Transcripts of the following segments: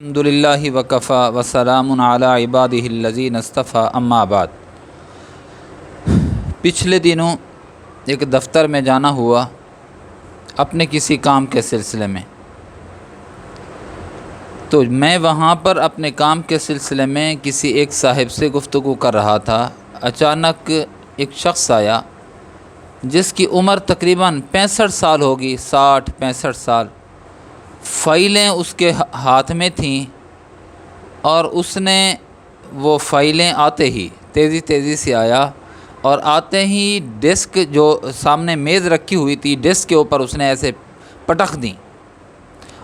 الحمدللہ وکفا وسلام علی عبادہ الذین اصطفیٰ اما بعد۔ پچھلے دنوں ایک دفتر میں جانا ہوا اپنے کسی کام کے سلسلے میں، تو میں وہاں پر اپنے کام کے سلسلے میں کسی ایک صاحب سے گفتگو کر رہا تھا۔ اچانک ایک شخص آیا جس کی عمر تقریباً 65 سال ہوگی، 60-65 سال۔ فائلیں اس کے ہاتھ میں تھیں اور اس نے وہ فائلیں آتے ہی تیزی سے آیا اور آتے ہی ڈیسک جو سامنے میز رکھی ہوئی تھی، ڈیسک کے اوپر اس نے ایسے پٹخ دیں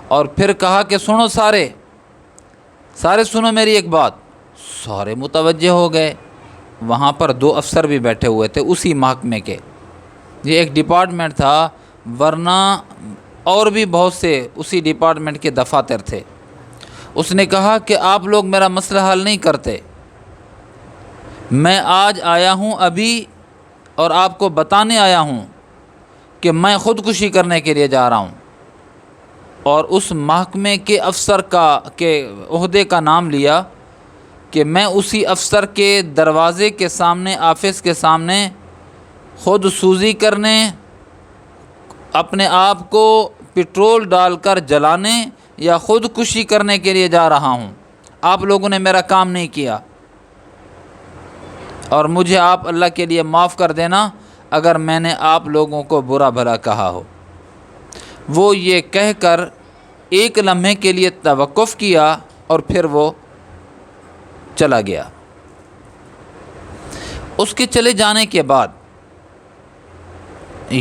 اور پھر کہا کہ سنو سارے سنو میری ایک بات۔ سارے متوجہ ہو گئے۔ وہاں پر 2 افسر بھی بیٹھے ہوئے تھے اسی محکمے کے، یہ ایک ڈپارٹمنٹ تھا، ورنہ اور بھی بہت سے اسی ڈپارٹمنٹ کے دفاتر تھے۔ اس نے کہا کہ آپ لوگ میرا مسئلہ حل نہیں کرتے، میں آج آیا ہوں ابھی اور آپ کو بتانے آیا ہوں کہ میں خودکشی کرنے کے لیے جا رہا ہوں۔ اور اس محکمے کے افسر کے عہدے کا نام لیا کہ میں اسی افسر کے دروازے کے سامنے، آفس کے سامنے خود سوزی کرنے، اپنے آپ کو پٹرول ڈال کر جلانے یا خودکشی کرنے کے لیے جا رہا ہوں۔ آپ لوگوں نے میرا کام نہیں کیا اور مجھے آپ اللہ کے لیے معاف کر دینا اگر میں نے آپ لوگوں کو برا بھلا کہا ہو۔ وہ یہ کہہ کر ایک لمحے کے لیے توقف کیا اور پھر وہ چلا گیا۔ اس کے چلے جانے کے بعد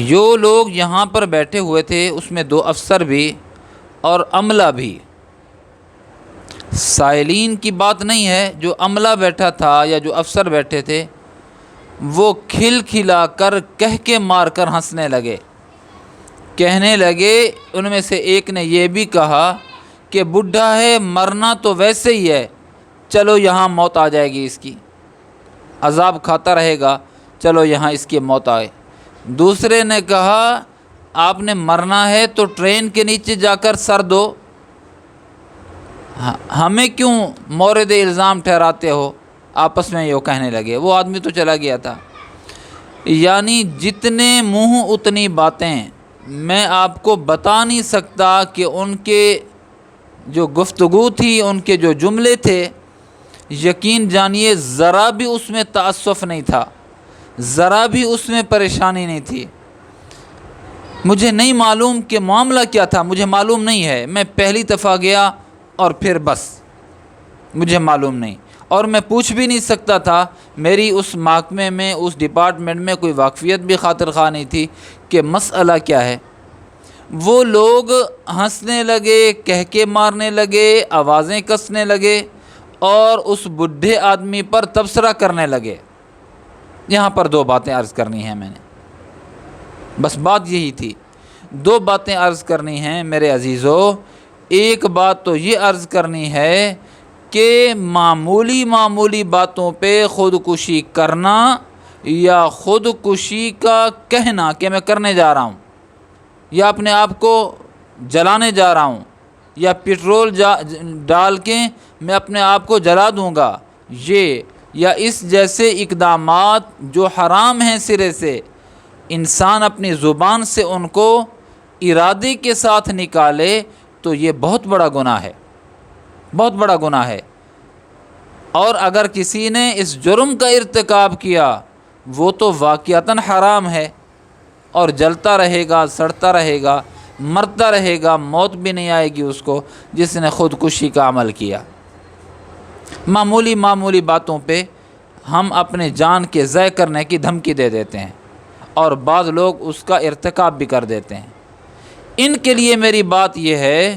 جو لوگ یہاں پر بیٹھے ہوئے تھے اس میں 2 افسر بھی اور عملہ بھی، سائلین کی بات نہیں ہے، جو عملہ بیٹھا تھا یا جو افسر بیٹھے تھے وہ کھل کھلا کر کہہ کے مار کر ہنسنے لگے۔ کہنے لگے، ان میں سے ایک نے یہ بھی کہا کہ بڈھا ہے، مرنا تو ویسے ہی ہے، چلو یہاں موت آ جائے گی، اس کی عذاب کھاتا رہے گا، چلو یہاں اس کی موت آئے۔ دوسرے نے کہا آپ نے مرنا ہے تو ٹرین کے نیچے جا کر سر دو، ہمیں کیوں مورد الزام ٹھہراتے ہو؟ آپس میں یہ کہنے لگے۔ وہ آدمی تو چلا گیا تھا۔ یعنی جتنے منہ اتنی باتیں، میں آپ کو بتا نہیں سکتا کہ ان کے جو گفتگو تھی، ان کے جو جملے تھے، یقین جانیے ذرا بھی اس میں تعسف نہیں تھا، ذرا بھی اس میں پریشانی نہیں تھی۔ مجھے نہیں معلوم کہ معاملہ کیا تھا، مجھے معلوم نہیں ہے، میں پہلی دفعہ گیا اور پھر بس مجھے معلوم نہیں، اور میں پوچھ بھی نہیں سکتا تھا، میری اس محکمے میں، اس ڈپارٹمنٹ میں کوئی واقفیت بھی خاطر خواہ نہیں تھی کہ مسئلہ کیا ہے۔ وہ لوگ ہنسنے لگے، کہہ کے مارنے لگے، آوازیں کسنے لگے اور اس بڈھے آدمی پر تبصرہ کرنے لگے۔ یہاں پر 2 باتیں عرض کرنی ہیں میں نے، بس بات یہی تھی، 2 باتیں عرض کرنی ہیں میرے عزیزو۔ ایک بات تو یہ عرض کرنی ہے کہ معمولی باتوں پہ خودکشی کرنا یا خودکشی کا کہنا کہ میں کرنے جا رہا ہوں یا اپنے آپ کو جلانے جا رہا ہوں یا پٹرول ڈال کے میں اپنے آپ کو جلا دوں گا، یہ یا اس جیسے اقدامات جو حرام ہیں سرے سے، انسان اپنی زبان سے ان کو ارادے کے ساتھ نکالے تو یہ بہت بڑا گناہ ہے، بہت بڑا گناہ ہے۔ اور اگر کسی نے اس جرم کا ارتکاب کیا وہ تو واقعتاً حرام ہے اور جلتا رہے گا، سڑتا رہے گا، مرتا رہے گا، موت بھی نہیں آئے گی اس کو جس نے خودکشی کا عمل کیا۔ معمولی باتوں پہ ہم اپنے جان کے ضائع کرنے کی دھمکی دے دیتے ہیں اور بعض لوگ اس کا ارتکاب بھی کر دیتے ہیں۔ ان کے لیے میری بات یہ ہے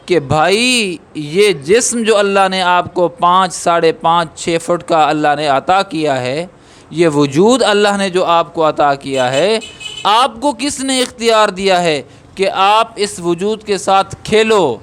کہ بھائی یہ جسم جو اللہ نے آپ کو 5, 5.5, 6 فٹ کا اللہ نے عطا کیا ہے، یہ وجود اللہ نے جو آپ کو عطا کیا ہے، آپ کو کس نے اختیار دیا ہے کہ آپ اس وجود کے ساتھ کھیلو،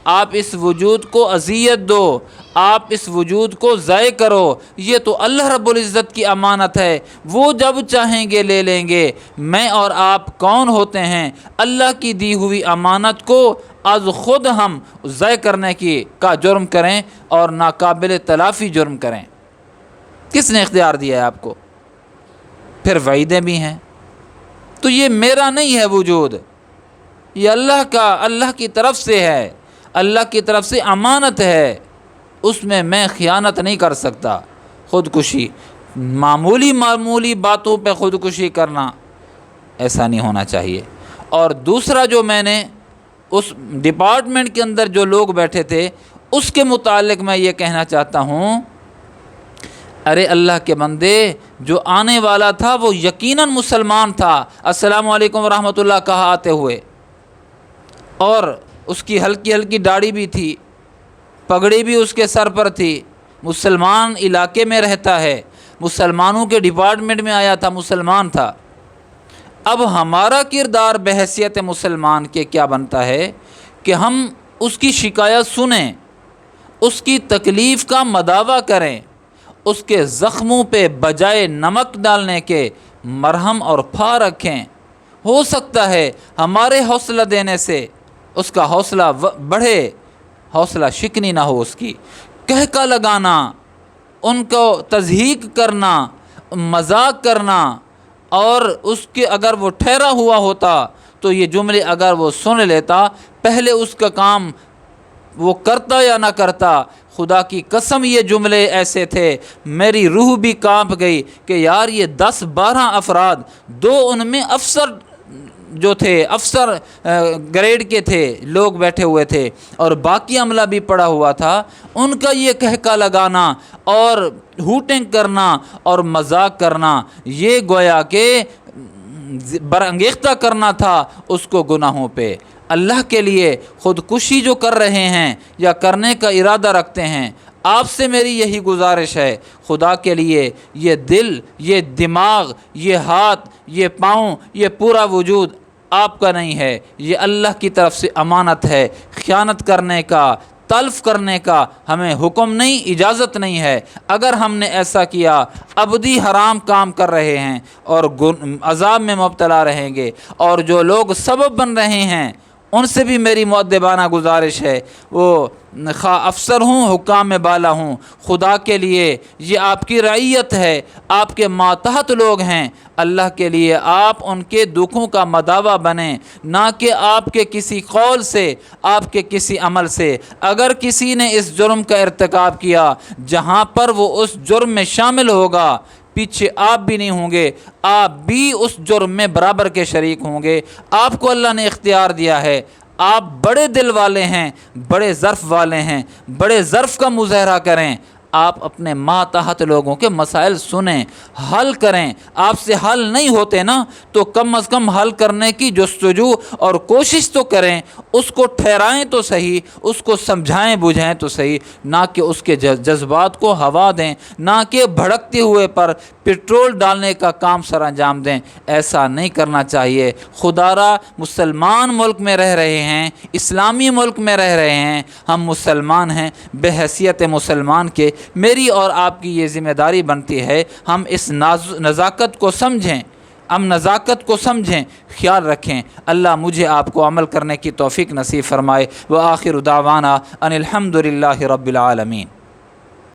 آپ اس وجود کو اذیت دو، آپ اس وجود کو ضائع کرو، یہ تو اللہ رب العزت کی امانت ہے، وہ جب چاہیں گے لے لیں گے۔ میں اور آپ کون ہوتے ہیں اللہ کی دی ہوئی امانت کو از خود ہم ضائع کرنے کا جرم کریں اور ناقابل تلافی جرم کریں؟ کس نے اختیار دیا ہے آپ کو؟ پھر وعیدیں بھی ہیں۔ تو یہ میرا نہیں ہے وجود، یہ اللہ کا، اللہ کی طرف سے ہے، اللہ کی طرف سے امانت ہے، اس میں خیانت نہیں کر سکتا۔ خودکشی، معمولی باتوں پہ خودکشی کرنا، ایسا نہیں ہونا چاہیے۔ اور دوسرا جو میں نے اس ڈپارٹمنٹ کے اندر جو لوگ بیٹھے تھے اس کے متعلق میں یہ کہنا چاہتا ہوں، ارے اللہ کے بندے، جو آنے والا تھا وہ یقیناً مسلمان تھا، السلام علیکم ورحمۃ اللہ کہا آتے ہوئے، اور اس کی ہلکی ہلکی داڑھی بھی تھی، پگڑی بھی اس کے سر پر تھی، مسلمان علاقے میں رہتا ہے، مسلمانوں کے ڈپارٹمنٹ میں آیا تھا، مسلمان تھا۔ اب ہمارا کردار بحیثیت مسلمان کے کیا بنتا ہے کہ ہم اس کی شکایت سنیں، اس کی تکلیف کا مداوع کریں، اس کے زخموں پہ بجائے نمک ڈالنے کے مرہم اور پھا رکھیں۔ ہو سکتا ہے ہمارے حوصلہ دینے سے اس کا حوصلہ بڑھے، حوصلہ شکنی نہ ہو، اس کی کہکا لگانا، ان کو تضحیک کرنا، مذاق کرنا، اور اس کے اگر وہ ٹھہرا ہوا ہوتا تو یہ جملے اگر وہ سن لیتا، پہلے اس کا کام وہ کرتا یا نہ کرتا۔ خدا کی قسم یہ جملے ایسے تھے، میری روح بھی کانپ گئی کہ یار یہ 10-12 افراد، 2 ان میں افسر جو تھے، افسر گریڈ کے تھے، لوگ بیٹھے ہوئے تھے، اور باقی عملہ بھی پڑا ہوا تھا، ان کا یہ کہکا لگانا اور ہوٹنگ کرنا اور مذاق کرنا، یہ گویا کہ برانگیختہ کرنا تھا اس کو گناہوں پہ۔ اللہ کے لیے خودکشی جو کر رہے ہیں یا کرنے کا ارادہ رکھتے ہیں، آپ سے میری یہی گزارش ہے، خدا کے لیے یہ دل، یہ دماغ، یہ ہاتھ، یہ پاؤں، یہ پورا وجود آپ کا نہیں ہے، یہ اللہ کی طرف سے امانت ہے۔ خیانت کرنے کا، تلف کرنے کا ہمیں حکم نہیں، اجازت نہیں ہے۔ اگر ہم نے ایسا کیا، ابدی حرام کام کر رہے ہیں اور عذاب میں مبتلا رہیں گے۔ اور جو لوگ سبب بن رہے ہیں ان سے بھی میری مؤدبانہ گزارش ہے، وہ خواہ افسر ہوں، حکام میں بالا ہوں، خدا کے لیے یہ آپ کی رعیت ہے، آپ کے ماتحت لوگ ہیں، اللہ کے لیے آپ ان کے دکھوں کا مداوع بنیں، نہ کہ آپ کے کسی قول سے، آپ کے کسی عمل سے۔ اگر کسی نے اس جرم کا ارتکاب کیا جہاں پر وہ اس جرم میں شامل ہوگا، پیچھے آپ بھی نہیں ہوں گے، آپ بھی اس جرم میں برابر کے شریک ہوں گے۔ آپ کو اللہ نے اختیار دیا ہے، آپ بڑے دل والے ہیں، بڑے ظرف والے ہیں، بڑے ظرف کا مظاہرہ کریں۔ آپ اپنے ماتحت لوگوں کے مسائل سنیں، حل کریں۔ آپ سے حل نہیں ہوتے نا تو کم از کم حل کرنے کی جستجو اور کوشش تو کریں، اس کو ٹھہرائیں تو صحیح، اس کو سمجھائیں بجھائیں تو صحیح، نہ کہ اس کے جذبات کو ہوا دیں، نہ کہ بھڑکتے ہوئے پر پٹرول ڈالنے کا کام سر انجام دیں۔ ایسا نہیں کرنا چاہیے۔ خدا را مسلمان ملک میں رہ رہے ہیں، اسلامی ملک میں رہ رہے ہیں، ہم مسلمان ہیں، بحیثیت مسلمان کے میری اور آپ کی یہ ذمہ داری بنتی ہے ہم اس نزاکت کو سمجھیں، نزاکت کو سمجھیں، خیال رکھیں۔ اللہ مجھے آپ کو عمل کرنے کی توفیق نصیب فرمائے۔ وآخر دعوانا ان الحمد للہ رب العالمین۔